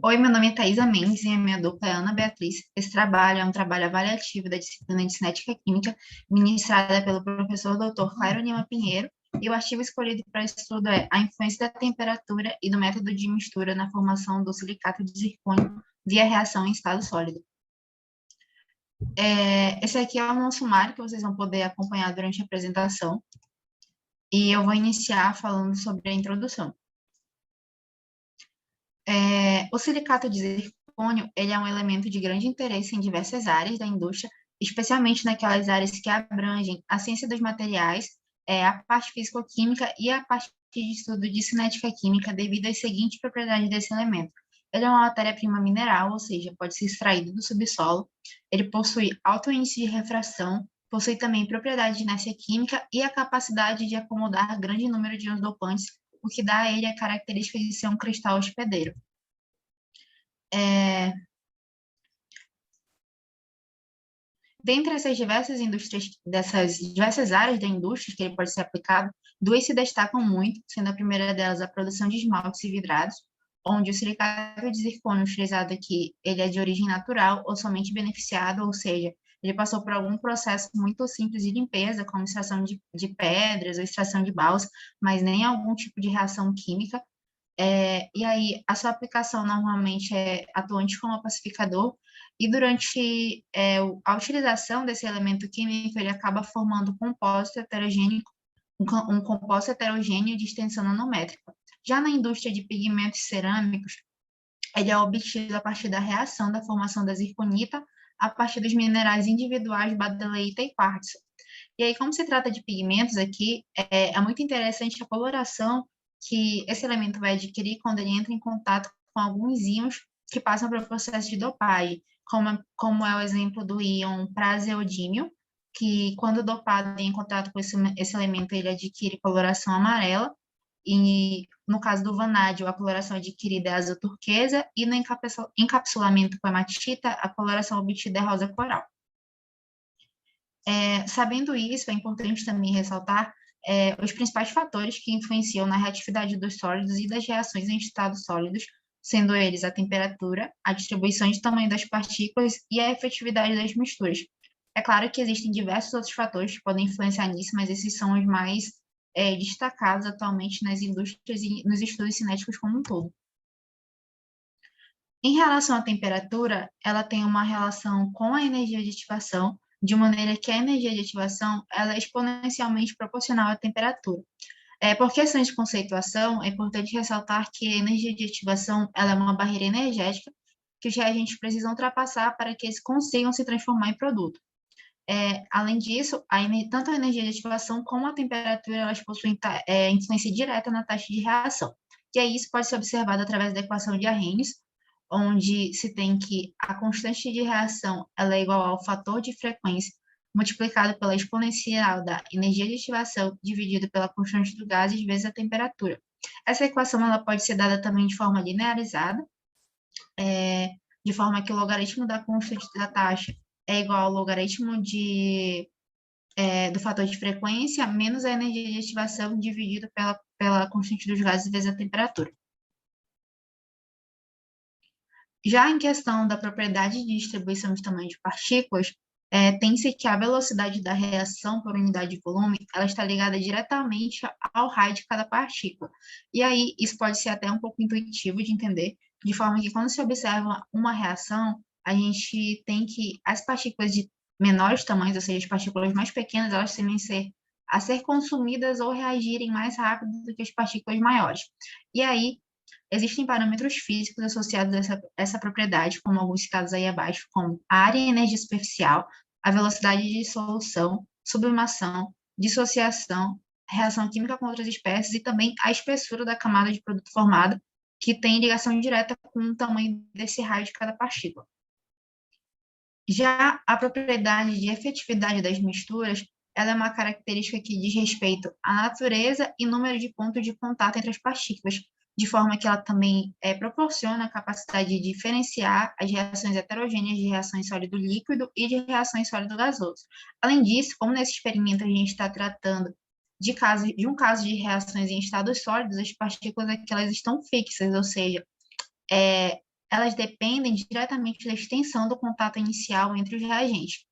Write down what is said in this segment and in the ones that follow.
Oi, meu nome é Thaisa Mendes e a minha dupla é Ana Beatriz. Esse trabalho é um trabalho avaliativo da disciplina de Cinética Química, ministrada pelo professor Dr. Cairo Lima Pinheiro, e o artigo escolhido para estudo é a influência da temperatura e do método de mistura na formação do silicato de zircônio via reação em estado sólido. Esse aqui é o nosso sumário que vocês vão poder acompanhar durante a apresentação, e eu vou iniciar falando sobre a introdução. O silicato de zircônio, ele é um elemento de grande interesse em diversas áreas da indústria, especialmente naquelas áreas que abrangem a ciência dos materiais, a parte físico-química e a parte de estudo de cinética química, devido às seguintes propriedades desse elemento. Ele é uma matéria-prima mineral, ou seja, pode ser extraído do subsolo, ele possui alto índice de refração, possui também propriedade de inércia química e a capacidade de acomodar grande número de íons dopantes, o que dá a ele a característica de ser um cristal hospedeiro. É, Dentre essas diversas indústrias, dessas diversas áreas da indústria que ele pode ser aplicado, duas se destacam muito, sendo a primeira delas a produção de esmaltes e vidrados, onde o silicato de zircônio utilizado aqui, ele é de origem natural ou somente beneficiado, ou seja, ele passou por algum processo muito simples de limpeza, como extração de pedras ou extração de baus, mas nem algum tipo de reação química. E aí, a sua aplicação normalmente é atuante como pacificador, e durante a utilização desse elemento químico, ele acaba formando composto heterogêneo, um composto heterogêneo de extensão nanométrica. Já na indústria de pigmentos cerâmicos, ele é obtido a partir da reação da formação da zirconita a partir dos minerais individuais badaleita e quartzo. E aí, como se trata de pigmentos aqui, é muito interessante a coloração que esse elemento vai adquirir quando ele entra em contato com alguns íons que passam pelo processo de dopagem, como é o exemplo do íon praseodímio, que quando dopado em contato com esse elemento, ele adquire coloração amarela, e no caso do vanádio, a coloração adquirida é azul turquesa, e no encapsulamento com hematita, a coloração obtida é rosa coral. Sabendo isso, é importante também ressaltar os principais fatores que influenciam na reatividade dos sólidos e das reações em estados sólidos, sendo eles a temperatura, a distribuição de tamanho das partículas e a efetividade das misturas. É claro que existem diversos outros fatores que podem influenciar nisso, mas esses são os mais destacados atualmente nas indústrias e nos estudos cinéticos como um todo. Em relação à temperatura, ela tem uma relação com a energia de ativação, de maneira que a energia de ativação ela é exponencialmente proporcional à temperatura. Por questões de conceituação, é importante ressaltar que a energia de ativação ela é uma barreira energética que os reagentes precisam ultrapassar para que eles consigam se transformar em produto. Além disso, tanto a energia de ativação como a temperatura elas possuem influência direta na taxa de reação. E aí isso pode ser observado através da equação de Arrhenius, onde se tem que a constante de reação ela é igual ao fator de frequência multiplicado pela exponencial da energia de ativação dividido pela constante do gás vezes a temperatura. Essa equação ela pode ser dada também de forma linearizada, de forma que o logaritmo da constante da taxa é igual ao logaritmo do fator de frequência menos a energia de ativação dividido pela constante dos gases vezes a temperatura. Já em questão da propriedade de distribuição de tamanho de partículas, tem-se que a velocidade da reação por unidade de volume, ela está ligada diretamente ao raio de cada partícula. E aí, isso pode ser até um pouco intuitivo de entender, de forma que quando se observa uma reação, a gente tem que as partículas de menores tamanhos, ou seja, as partículas mais pequenas, elas tendem a ser consumidas ou reagirem mais rápido do que as partículas maiores. E aí, existem parâmetros físicos associados a essa propriedade, como alguns citados aí abaixo, como a área e energia superficial, a velocidade de dissolução, sublimação, dissociação, reação química com outras espécies e também a espessura da camada de produto formada, que tem ligação direta com o tamanho desse raio de cada partícula. Já a propriedade de efetividade das misturas, ela é uma característica que diz respeito à natureza e número de pontos de contato entre as partículas, de forma que ela também proporciona a capacidade de diferenciar as reações heterogêneas de reações sólido-líquido e de reações sólido-gasoso. Além disso, como nesse experimento a gente está tratando de um caso de reações em estados sólidos, as partículas aqui, elas estão fixas, ou seja, elas dependem diretamente da extensão do contato inicial entre os reagentes.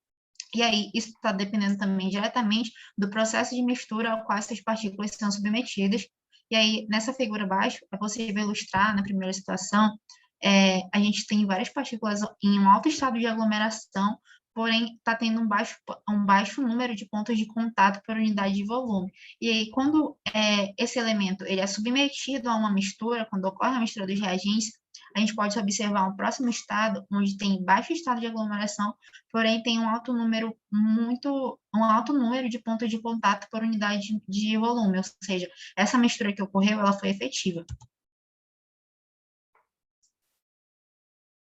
E aí, isso está dependendo também diretamente do processo de mistura ao qual essas partículas são submetidas. E aí, nessa figura abaixo, é possível ilustrar, na primeira situação, a gente tem várias partículas em um alto estado de aglomeração, porém está tendo um baixo número de pontos de contato por unidade de volume. E aí, quando esse elemento ele é submetido a uma mistura, quando ocorre a mistura dos reagentes, a gente pode observar um próximo estado, onde tem baixo estado de aglomeração, porém tem um alto número de pontos de contato por unidade de volume, ou seja, essa mistura que ocorreu, ela foi efetiva.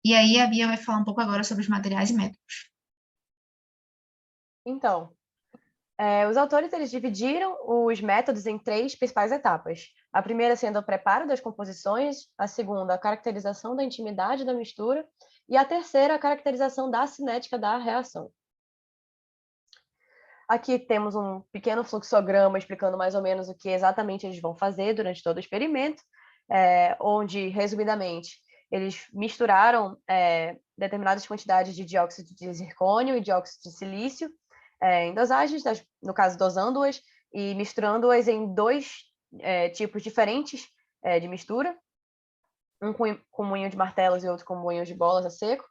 E aí a Bia vai falar um pouco agora sobre os materiais e métodos. Então, os autores eles dividiram os métodos em 3 principais etapas. A primeira sendo o preparo das composições, a segunda, a caracterização da intimidade da mistura, e a terceira, a caracterização da cinética da reação. Aqui temos um pequeno fluxograma explicando mais ou menos o que exatamente eles vão fazer durante todo o experimento, onde, resumidamente, eles misturaram determinadas quantidades de dióxido de zircônio e dióxido de silício em dosagens, no caso, dosando-as e misturando-as em 2 tipos diferentes de mistura, um com moinho de martelos e outro com moinho de bolas a seco,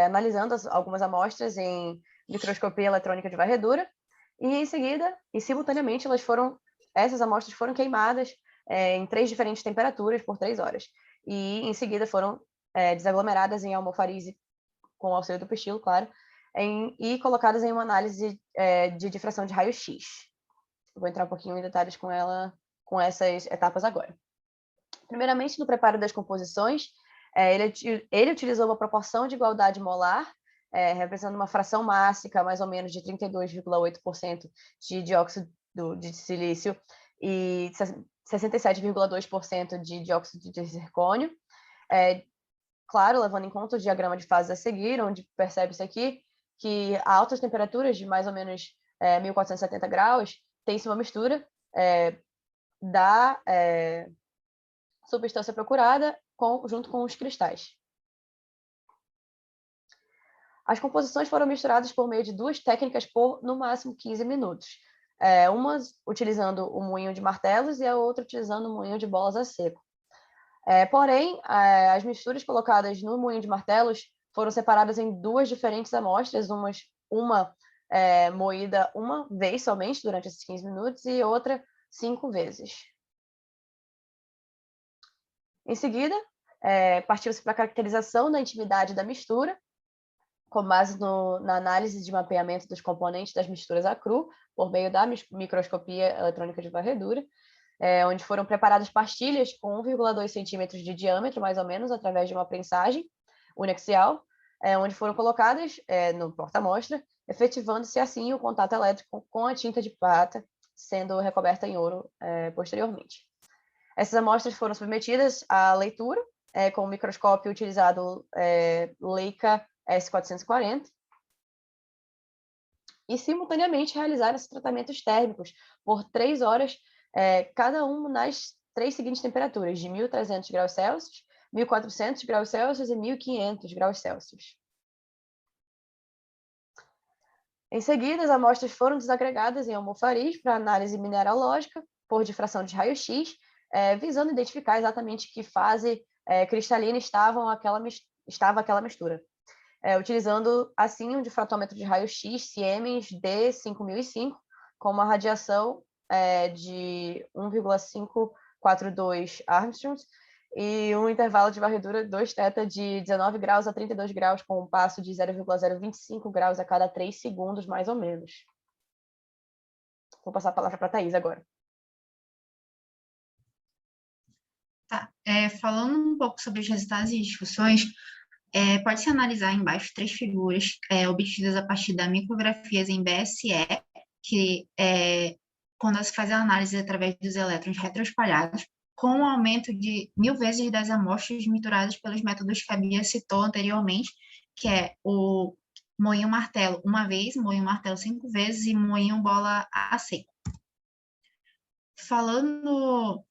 analisando algumas amostras em microscopia eletrônica de varredura, e em seguida, e simultaneamente, essas amostras foram queimadas em 3 diferentes temperaturas por 3 horas, e em seguida foram desaglomeradas em almofarize, com o auxílio do pistilo, claro, e colocadas em uma análise de difração de raio-x. Vou entrar um pouquinho em detalhes com essas etapas agora. Primeiramente, no preparo das composições, ele utilizou uma proporção de igualdade molar, representando uma fração mássica, mais ou menos, de 32,8% de dióxido de silício e 67,2% de dióxido de zircônio. Claro, levando em conta o diagrama de fases a seguir, onde percebe-se aqui que a altas temperaturas de mais ou menos 1470 graus, tem-se uma mistura da substância procurada junto com os cristais. As composições foram misturadas por meio de 2 técnicas por, no máximo, 15 minutos. Uma utilizando o moinho de martelos e a outra utilizando o moinho de bolas a seco. Porém, as misturas colocadas no moinho de martelos foram separadas em 2 diferentes amostras, uma moída uma vez somente durante esses 15 minutos e outra 5 vezes. Em seguida, partiu-se para a caracterização da intimidade da mistura, com base na análise de mapeamento dos componentes das misturas a cru, por meio da microscopia eletrônica de varredura, onde foram preparadas pastilhas com 1,2 centímetros de diâmetro, mais ou menos, através de uma prensagem uniaxial, onde foram colocadas no porta-amostra, efetivando-se assim o contato elétrico com a tinta de prata, sendo recoberta em ouro posteriormente. Essas amostras foram submetidas à leitura com o microscópio utilizado Leica S440 e, simultaneamente, realizaram esses tratamentos térmicos por 3 horas, cada um nas 3 seguintes temperaturas, de 1.300 graus Celsius, 1.400 graus Celsius e 1.500 graus Celsius. Em seguida, as amostras foram desagregadas em almofariz para análise mineralógica por difração de raio-x, visando identificar exatamente que fase cristalina estava aquela mistura. Utilizando, assim, um difratômetro de raio-x Siemens D5005, com uma radiação de 1,542 angstroms e um intervalo de varredura 2θ de 19 graus a 32 graus, com um passo de 0,025 graus a cada 3 segundos, mais ou menos. Vou passar a palavra para a Thaís agora. Tá. Falando um pouco sobre os resultados e discussões, pode-se analisar embaixo 3 figuras obtidas a partir da micrografias em BSE, que quando se faz a análise através dos elétrons retroespalhados, com o aumento de 1000 vezes das amostras misturadas pelos métodos que a Bia citou anteriormente, que é o moinho martelo uma vez, moinho martelo 5 vezes e moinho bola a seco. Falando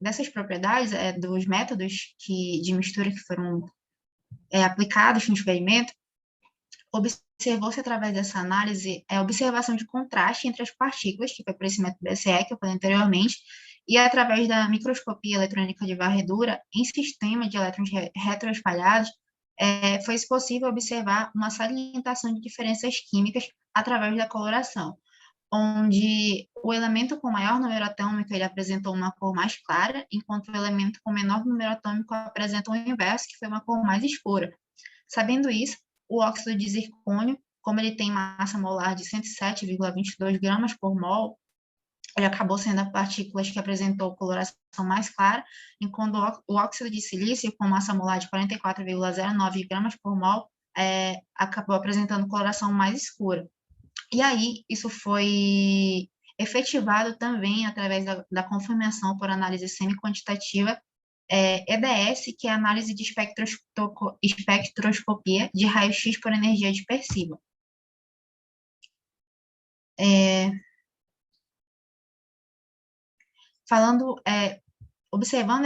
dessas propriedades, dos métodos de mistura que foram aplicados no experimento, observou-se através dessa análise a observação de contraste entre as partículas, que foi por esse método BSE, que eu falei anteriormente, e através da microscopia eletrônica de varredura em sistema de elétrons retroespalhados, foi possível observar uma salientação de diferenças químicas através da coloração, onde o elemento com maior número atômico ele apresentou uma cor mais clara, enquanto o elemento com menor número atômico apresentou o inverso, que foi uma cor mais escura. Sabendo isso, o óxido de zircônio, como ele tem massa molar de 107,22 gramas por mol, ele acabou sendo a partículas que apresentou coloração mais clara, enquanto o óxido de silício, com massa molar de 44,09 gramas por mol, acabou apresentando coloração mais escura. E aí, isso foi efetivado também através da confirmação por análise semi-quantitativa, EDS, que é a análise de espectroscopia de raio-x por energia dispersiva. Observando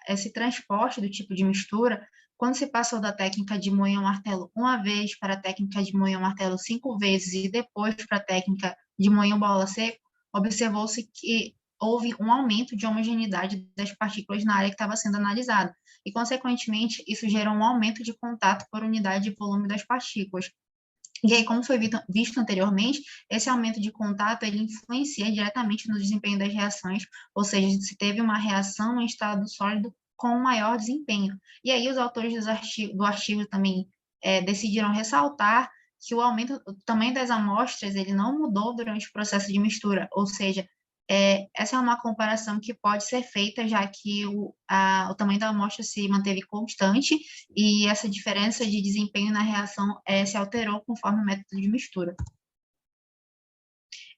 esse transporte do tipo de mistura, quando se passou da técnica de moer um martelo uma vez para a técnica de moer um martelo 5 vezes e depois para a técnica de moer um bola seco, observou-se que houve um aumento de homogeneidade das partículas na área que estava sendo analisada, e, consequentemente, isso gerou um aumento de contato por unidade de volume das partículas. E aí, como foi visto anteriormente, esse aumento de contato, ele influencia diretamente no desempenho das reações, ou seja, se teve uma reação em estado sólido com maior desempenho. E aí, os autores do artigo também decidiram ressaltar que o tamanho das amostras, ele não mudou durante o processo de mistura, ou seja, essa é uma comparação que pode ser feita, já que o tamanho da amostra se manteve constante e essa diferença de desempenho na reação se alterou conforme o método de mistura.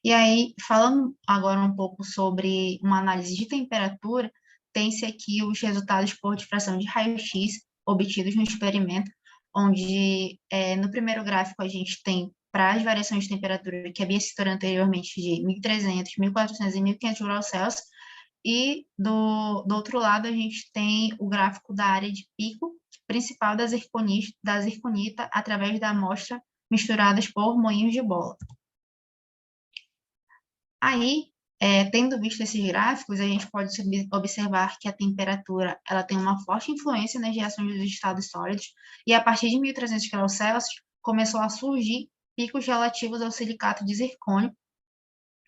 E aí, falando agora um pouco sobre uma análise de temperatura, tem-se aqui os resultados por difração de raio-x obtidos no experimento, onde no primeiro gráfico a gente tem para as variações de temperatura que havia citado anteriormente de 1.300, 1.400 e 1.500 graus Celsius, e do outro lado a gente tem o gráfico da área de pico principal da zirconita através da amostra misturadas por moinhos de bola. Aí, tendo visto esses gráficos, a gente pode observar que a temperatura ela tem uma forte influência nas reações dos estados sólidos, e a partir de 1.300 graus Celsius começou a surgir picos relativos ao silicato de zircônio,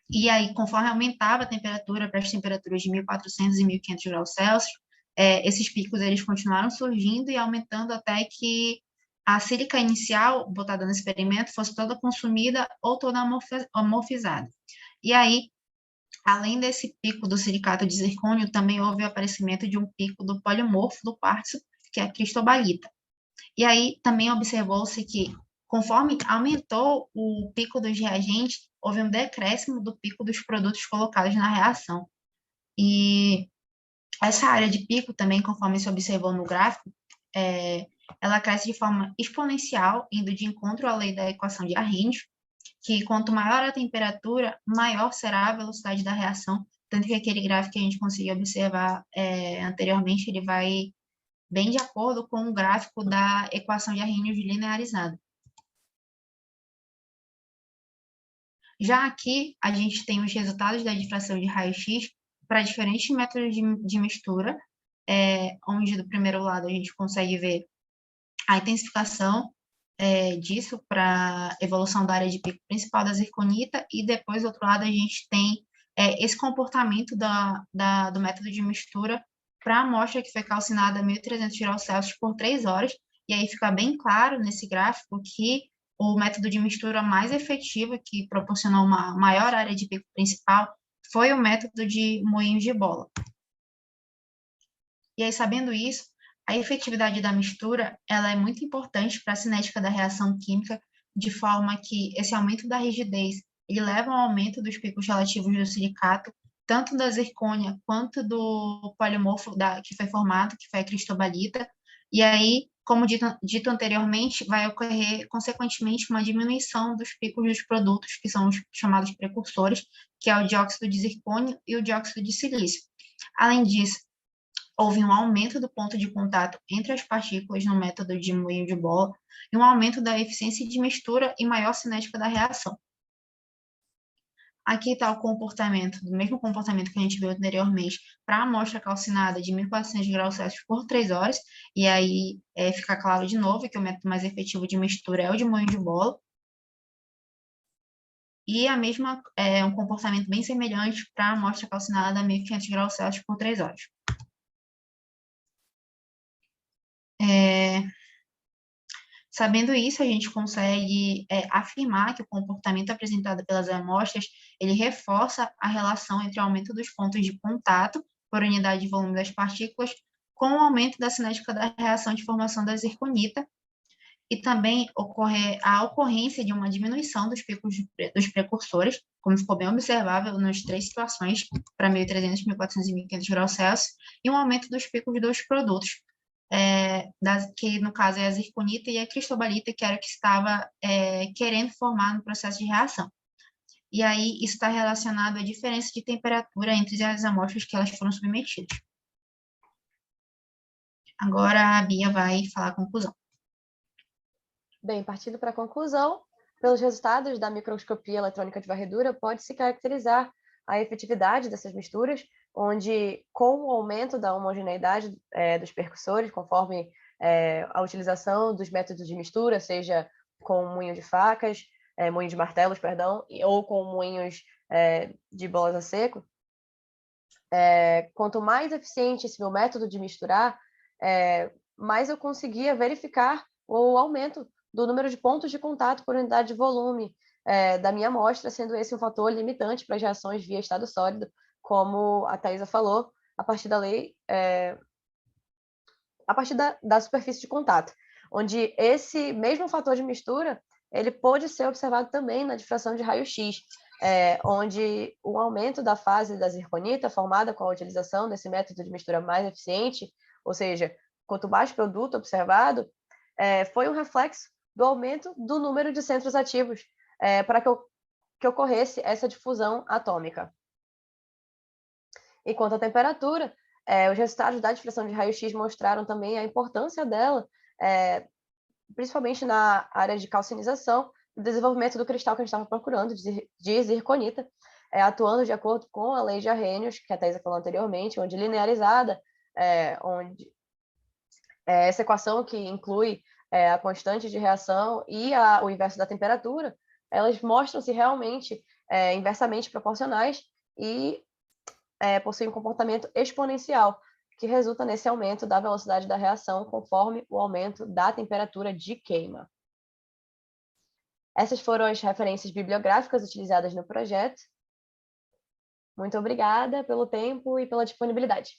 e aí, conforme aumentava a temperatura para as temperaturas de 1.400 e 1.500 graus Celsius, esses picos eles continuaram surgindo e aumentando até que a sílica inicial botada no experimento fosse toda consumida ou toda amorfizada. E aí, além desse pico do silicato de zircônio, também houve o aparecimento de um pico do polimorfo do quartzo, que é a cristobalita. E aí também observou-se que, conforme aumentou o pico dos reagentes, houve um decréscimo do pico dos produtos colocados na reação. E essa área de pico também, conforme se observou no gráfico, ela cresce de forma exponencial, indo de encontro à lei da equação de Arrhenius, que quanto maior a temperatura, maior será a velocidade da reação, tanto que aquele gráfico que a gente conseguiu observar anteriormente, ele vai bem de acordo com o gráfico da equação de Arrhenius linearizada. Já aqui, a gente tem os resultados da difração de raio-x para diferentes métodos de mistura, onde do primeiro lado a gente consegue ver a intensificação disso para a evolução da área de pico principal da zirconita, e depois, do outro lado, a gente tem esse comportamento do método de mistura para a amostra que foi calcinada a 1.300 graus Celsius por 3 horas, e aí fica bem claro nesse gráfico que o método de mistura mais efetivo, que proporcionou uma maior área de pico principal, foi o método de moinhos de bola. E aí, sabendo isso, a efetividade da mistura ela é muito importante para a cinética da reação química, de forma que esse aumento da rigidez ele leva ao aumento dos picos relativos do silicato, tanto da zircônia quanto do polimorfo que foi formado, que foi a cristobalita, e aí, como dito anteriormente, vai ocorrer, consequentemente, uma diminuição dos picos dos produtos, que são os chamados precursores, que é o dióxido de zircônio e o dióxido de silício. Além disso, houve um aumento do ponto de contato entre as partículas no método de moinho de bola e um aumento da eficiência de mistura e maior cinética da reação. Aqui está o comportamento, do mesmo comportamento que a gente viu anteriormente, para a amostra calcinada de 1.400 graus Celsius por 3 horas, e aí fica claro de novo que o método mais efetivo de mistura é o de moinho de bola, e um comportamento bem semelhante para a amostra calcinada a 1.500 graus Celsius por 3 horas. Sabendo isso, a gente consegue afirmar que o comportamento apresentado pelas amostras, ele reforça a relação entre o aumento dos pontos de contato por unidade de volume das partículas com o aumento da cinética da reação de formação da zirconita e também ocorre a ocorrência de uma diminuição dos picos dos precursores, como ficou bem observável nas 3 situações, para 1.300, 1.400 e 1.500 graus Celsius, e um aumento dos picos dos produtos, que no caso é a zirconita e a cristobalita, que era o que estava querendo formar no processo de reação. E aí isso está relacionado à diferença de temperatura entre as amostras que elas foram submetidas. Agora a Bia vai falar a conclusão. Bem, partindo para a conclusão, pelos resultados da microscopia eletrônica de varredura, pode-se caracterizar a efetividade dessas misturas, onde, com o aumento da homogeneidade dos percussores, conforme a utilização dos métodos de mistura, seja com moinho de facas, moinho de martelos, perdão, ou com moinhos de bolas a seco, quanto mais eficiente esse meu método de misturar, mais eu conseguia verificar o aumento do número de pontos de contato por unidade de volume da minha amostra, sendo esse um fator limitante para as reações via estado sólido, como a Thaisa falou, a partir da lei, a partir da superfície de contato, onde esse mesmo fator de mistura, ele pode ser observado também na difração de raio-x, onde o aumento da fase da zirconita, formada com a utilização desse método de mistura mais eficiente, ou seja, quanto mais produto observado, foi um reflexo do aumento do número de centros ativos para que ocorresse essa difusão atômica. E quanto à temperatura, os resultados da difração de raio-x mostraram também a importância dela, principalmente na área de calcinização, do desenvolvimento do cristal que a gente estava procurando, de zirconita, atuando de acordo com a lei de Arrhenius, que a Thaisa falou anteriormente, onde linearizada, onde essa equação que inclui a constante de reação e o inverso da temperatura, elas mostram-se realmente inversamente proporcionais e possuem um comportamento exponencial, que resulta nesse aumento da velocidade da reação conforme o aumento da temperatura de queima. Essas foram as referências bibliográficas utilizadas no projeto. Muito obrigada pelo tempo e pela disponibilidade.